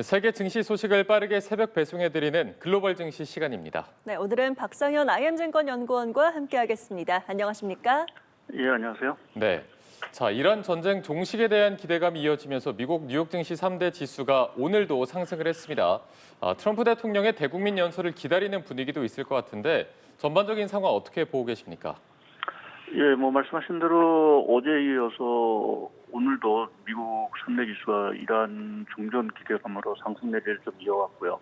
세계 증시 소식을 빠르게 새벽 배송해드리는 글로벌 증시 시간입니다. 네, 오늘은 박상현 IM증권 연구원과 함께하겠습니다. 안녕하십니까? 예, 안녕하세요. 네. 자, 이란 전쟁 종식에 대한 기대감이 이어지면서 미국 뉴욕 증시 3대 지수가 오늘도 상승을 했습니다. 트럼프 대통령의 대국민 연설을 기다리는 분위기도 있을 것 같은데 전반적인 상황 어떻게 보고 계십니까? 예, 말씀하신 대로 어제에 이어서 오늘도 미국 3대 지수가 이란 종전 기대감으로 상승 내리를 좀 이어왔고요.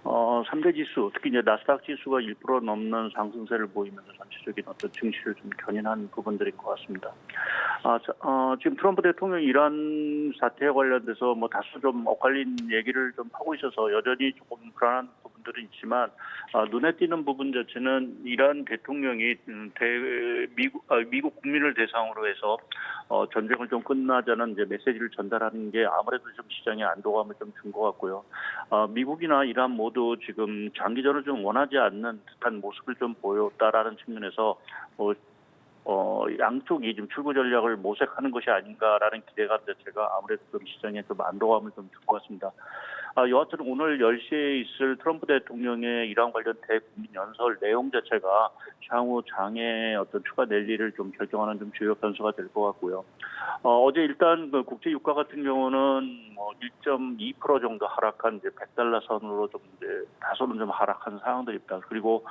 3대 지수, 특히 이제 나스닥 지수가 1% 넘는 상승세를 보이면서 전체적인 어떤 증시를 좀 견인한 부분들인 것 같습니다. 지금 트럼프 대통령이 이란 사태에 관련돼서 다소 좀 엇갈린 얘기를 좀 하고 있어서 여전히 조금 불안한 부분들은 있지만 눈에 띄는 부분 자체는 이란 대통령이 미국 국민을 대상으로 해서 전쟁을 좀 끝나자는 이제 메시지를 전달하는 게 아무래도 좀 시장에 안도감을 좀 준 것 같고요. 미국이나 이란 모두 지금 장기전을 좀 원하지 않는 듯한 모습을 좀 보였다라는 측면에서 양쪽이 지금 출구 전략을 모색하는 것이 아닌가라는 기대감 자체가 아무래도 좀 시장에 좀 안도감을 좀 줄 것 같습니다. 여하튼 오늘 10시에 있을 트럼프 대통령의 이란 관련 대국민 연설 내용 자체가 향후 장에 어떤 추가 랠리를 좀 결정하는 좀 주요 변수가 될 것 같고요. 어제 일단 그 국제 유가 같은 경우는 1.2% 정도 하락한 이제 100달러 선으로 좀 이제 다소는 좀 하락한 상황들입니다. 그리고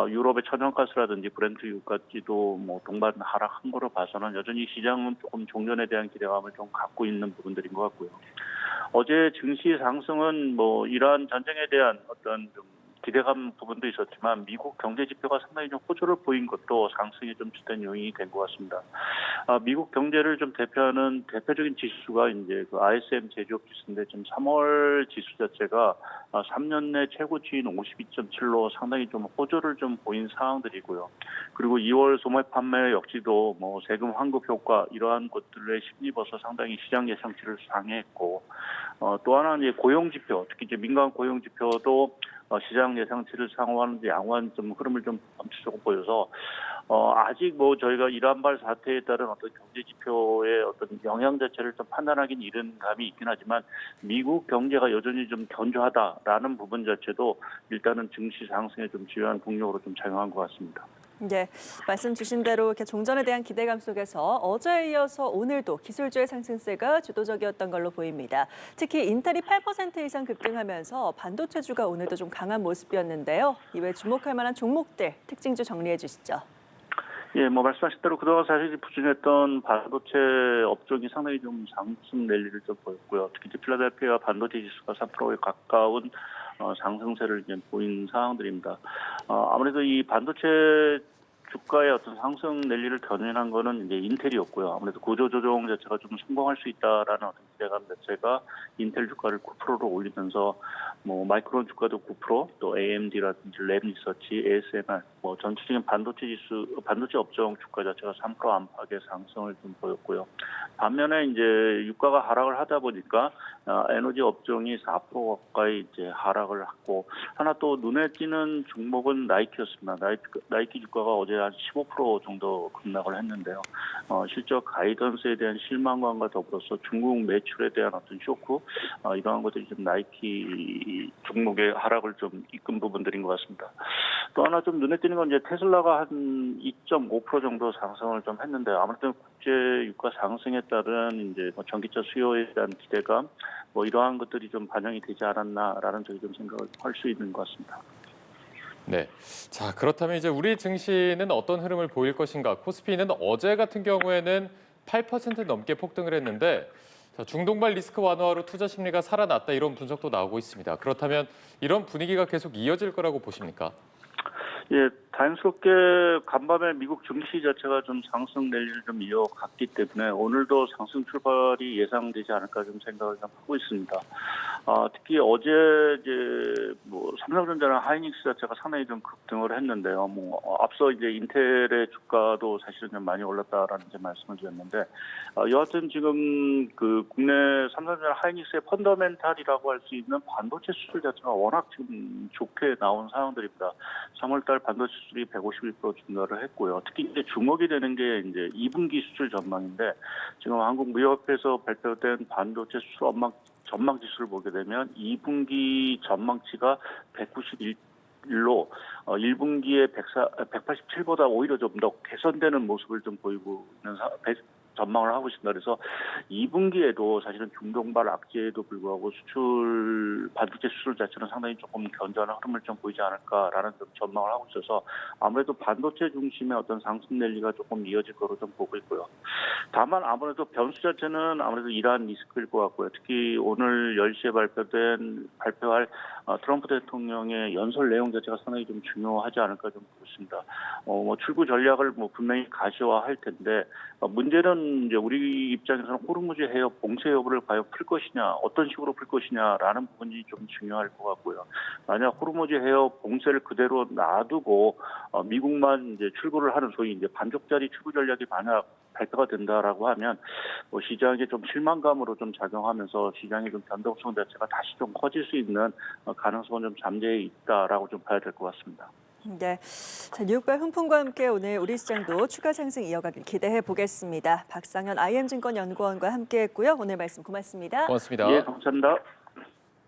유럽의 천연가스라든지 브렌트 유가지도 동반 하락한 거로 봐서는 여전히 시장은 조금 종전에 대한 기대감을 좀 갖고 있는 부분들인 것 같고요. 어제 증시 상승은 이란 전쟁에 대한 어떤 좀 기대감 부분도 있었지만 미국 경제 지표가 상당히 좀 호조를 보인 것도 상승에 좀 주된 요인이 된 것 같습니다. 미국 경제를 좀 대표하는 대표적인 지수가 이제 그 ISM 제조업 지수인데 지금 3월 지수 자체가 3년 내 최고치인 52.7로 상당히 좀 호조를 좀 보인 상황들이고요. 그리고 2월 소매 판매 역시도 세금 환급 효과 이러한 것들에 힘입어서 상당히 시장 예상치를 상회했고 또 하나 이제 고용 지표, 특히 이제 민간 고용 지표도 시장 예상치를 상호하는 양호한 좀 흐름을 좀 전체적으로 보여서 아직 저희가 이란발 사태에 따른 어떤 경제 지표의 어떤 영향 자체를 좀 판단하기는 이른 감이 있긴 하지만 미국 경제가 여전히 좀 견조하다라는 부분 자체도 일단은 증시 상승에 좀 주요한 동력으로 좀 작용한 것 같습니다. 네, 말씀 주신 대로 이렇게 종전에 대한 기대감 속에서 어제에 이어서 오늘도 기술주의 상승세가 주도적이었던 걸로 보입니다. 특히 인텔이 8% 이상 급등하면서 반도체주가 오늘도 좀 강한 모습이었는데요. 이외 주목할 만한 종목들, 특징주 정리해 주시죠. 예, 말씀하신 대로 그동안 사실 부진했던 반도체 업종이 상당히 좀 상승 랠리를 좀 보였고요. 특히 이제 필라델피아 반도체 지수가 3%에 가까운 상승세를 이제 보인 상황들입니다. 아무래도 이 반도체 주가의 어떤 상승 랠리를 견인한 거는 이제 인텔이었고요. 아무래도 구조조정 자체가 좀 성공할 수 있다라는 어떤 기대감 자체가 인텔 주가를 9%로 올리면서 마이크론 주가도 9%, 또 AMD라든지 랩리서치, ASML, 전체적인 반도체 업종 주가 자체가 3% 안팎의 상승을 좀 보였고요. 반면에 이제 유가가 하락을 하다 보니까 에너지 업종이 4% 가까이 이제 하락을 하고 하나 또 눈에 띄는 종목은 나이키였습니다. 나이키 주가가 어제 한 15% 정도 급락을 했는데요. 실적 가이던스에 대한 실망감과 더불어서 중국 매출에 대한 어떤 쇼크 이러한 것들이 좀 나이키 종목의 하락을 좀 이끈 부분들인 것 같습니다. 또 하나 좀 눈에 띄는 건 이제 테슬라가 한 2.5% 정도 상승을 좀 했는데 아무래도 국제 유가 상승에 따른 이제 전기차 수요에 대한 기대감 이러한 것들이 좀 반영이 되지 않았나라는 저희 좀 생각을 할 수 있는 것 같습니다. 네. 자, 그렇다면 이제 우리 증시는 어떤 흐름을 보일 것인가? 코스피는 어제 같은 경우에는 8% 넘게 폭등을 했는데 중동발 리스크 완화로 투자 심리가 살아났다 이런 분석도 나오고 있습니다. 그렇다면 이런 분위기가 계속 이어질 거라고 보십니까? 예, 다행스럽게 간밤에 미국 증시 자체가 좀 상승 랠리를 좀 이어갔기 때문에 오늘도 상승 출발이 예상되지 않을까 좀 생각을 좀 하고 있습니다. 특히 어제 이제 삼성전자나 하이닉스 자체가 상당히 좀 급등을 했는데요. 앞서 이제 인텔의 주가도 사실은 좀 많이 올랐다라는 이제 말씀을 드렸는데 여하튼 지금 그 국내 삼성전자 하이닉스의 펀더멘탈이라고 할 수 있는 반도체 수출 자체가 워낙 지금 좋게 나온 상황들입니다. 3월달 반도체 수출이 151% 증가를 했고요. 특히 이제 주목이 되는 게 이제 2분기 수출 전망인데 지금 한국무역협회에서 발표된 반도체 수출 전망 지수를 보게 되면 2분기 전망치가 191로 1분기에 187보다 오히려 좀 더 개선되는 모습을 좀 보이고 있는 전망을 하고 있습니다. 그래서 2분기에도 사실은 중동발 악재에도 불구하고 반도체 수출 자체는 상당히 조금 견조한 흐름을 좀 보이지 않을까라는 좀 전망을 하고 있어서 아무래도 반도체 중심의 어떤 상승 랠리가 조금 이어질 거로 좀 보고 있고요. 다만 아무래도 변수 자체는 아무래도 이러한 리스크일 것 같고요. 특히 오늘 10시에 발표할 트럼프 대통령의 연설 내용 자체가 상당히 좀 중요하지 않을까 좀 보고 있습니다. 출구 전략을 분명히 가시화할 텐데 문제는 이제 우리 입장에서는 호르무즈 해협 봉쇄 여부를 과연 풀 것이냐, 어떤 식으로 풀 것이냐라는 부분이 좀 중요할 것 같고요. 만약 호르무즈 해협 봉쇄를 그대로 놔두고 미국만 이제 출구를 하는 소위 이제 반쪽짜리 출구 전략이 만약 발표가 된다라고 하면 시장에 좀 실망감으로 좀 작용하면서 시장의 좀 변동성 자체가 다시 좀 커질 수 있는 가능성은 좀 잠재해 있다라고 좀 봐야 될 것 같습니다. 네, 자, 뉴욕발 훈풍과 함께 오늘 우리 시장도 추가 상승 이어가길 기대해 보겠습니다. 박상현 IM증권 연구원과 함께했고요. 오늘 말씀 고맙습니다. 고맙습니다. 예, 감사합니다.